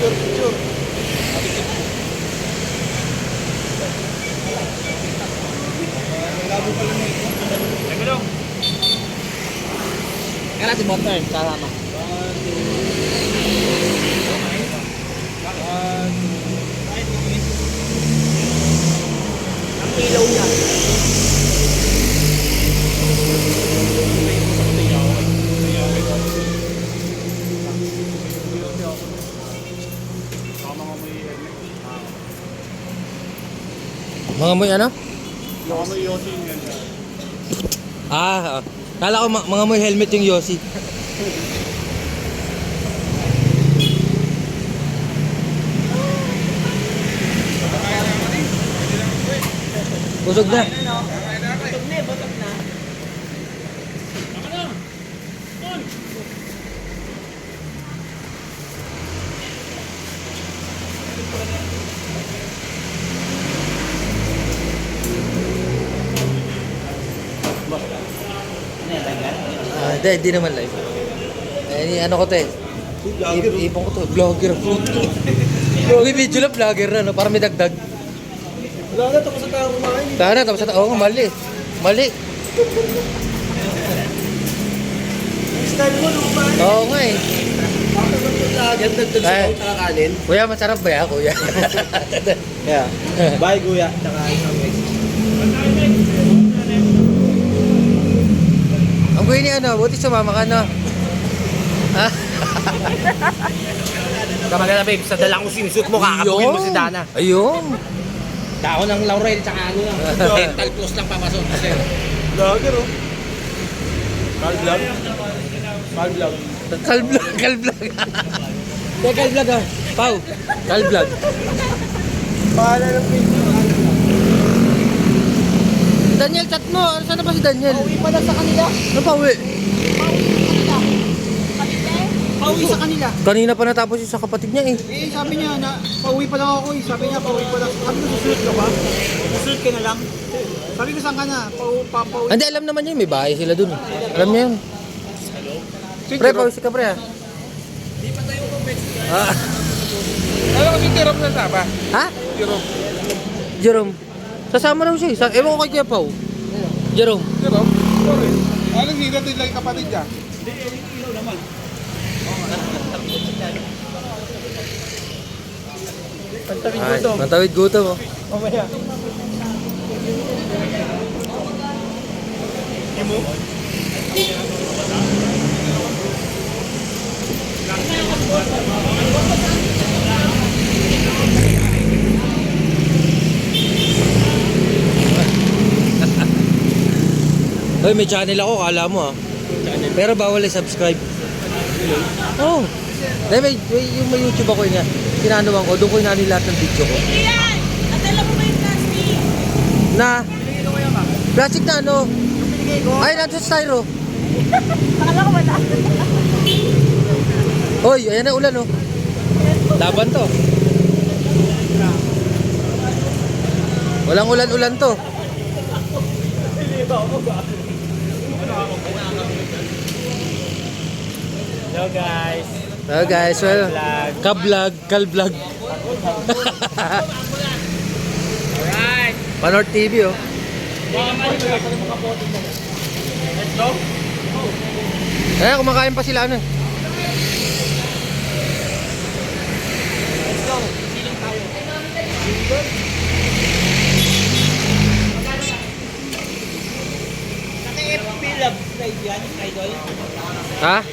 Picture. Labo pala mo ito. Teka lang. Kaya natin motor, kasama. Ang ilaw niya. Mga moy ano? Yung may Yossi yan. Kala ko mga moy helmet yung Yossi. Busog na. Butog na, butog na. Hindi naman live. Ano ko te? Ipon ko to. Vlogger. Vlogger video lang, vlogger na, no? Para may dagdag. Wala na, tapos na tayo kumain. Tara, tapos na. Oo, mali. Mali. Style mo, nung kumain. Oo nga eh. Lagyan, dagdag sa tsaka kanin. Kuya, masarap ba yan, kuya? Yeah. Bye, kuya. Tsaka isang mix. Ang kuya ni ano, buti sumama ka, no? Kamagana babe, sa dalang ko swimsuit mo, kakabuhin mo si Dana. Ayun. Dako ng Laurel, tsaka ano lang. Dental close lang papasok. Vlogger, oh. Carl Vlog. Carl Vlog. Kalvlog. Kaya kalvlog ah. Pau. Kalvlog. Pahala ng Facebook. Daniel, chat mo. Saan na ba si Daniel? Pauwi pala sa kanila. Ano pa uwi? Pauwi sa kanila. Kanina pa natapos yung sa kapatid niya eh. Eh, sabi niya na pauwi pa lang ako eh. Sabi niya pauwi pa lang. Sabi ko, susunod ka ba? Susunod ka na lang. Sabi ko, saan ka na? Pauwi. Hindi, alam naman niya. May bahay sila dun. Alam niya yun. Pre, pawis ka pre ah. Ano kasi tirap na taba? Ha? Tirap. Jerome. Sasama raw siya eh. Ewan ko kay Kuya Pao. Jerome. Tirap? Sorry. Anong higat din lang yung kapatid niya? Ay, matawid gutom oh. Mamaya. Hoy, may channel ako, kala mo ah. Pero bawal i-subscribe. Oh. May YouTube ako niya. Tinanuan ko, doon ko inano lahat ng video ko. Yan! At alam mo ba yung plastic? Na? Plastic na ano? Ay, nandun sa styro. Akala ko wala. Hoy, ayan na ulan oh. Laban to. Walang ulan-ulan to. Hello guys. Hello guys, well, Kalvlog. Alright. Panort TV oh. Let's go. Eh, kumakain pa sila ano eh. Let's go. Siling tayo. Naka-FB Love Slide yan, idol. Ha?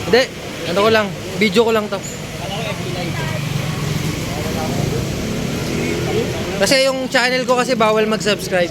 Hindi, ano ko lang, video ko lang to. Kasi yung channel ko kasi bawal mag-subscribe.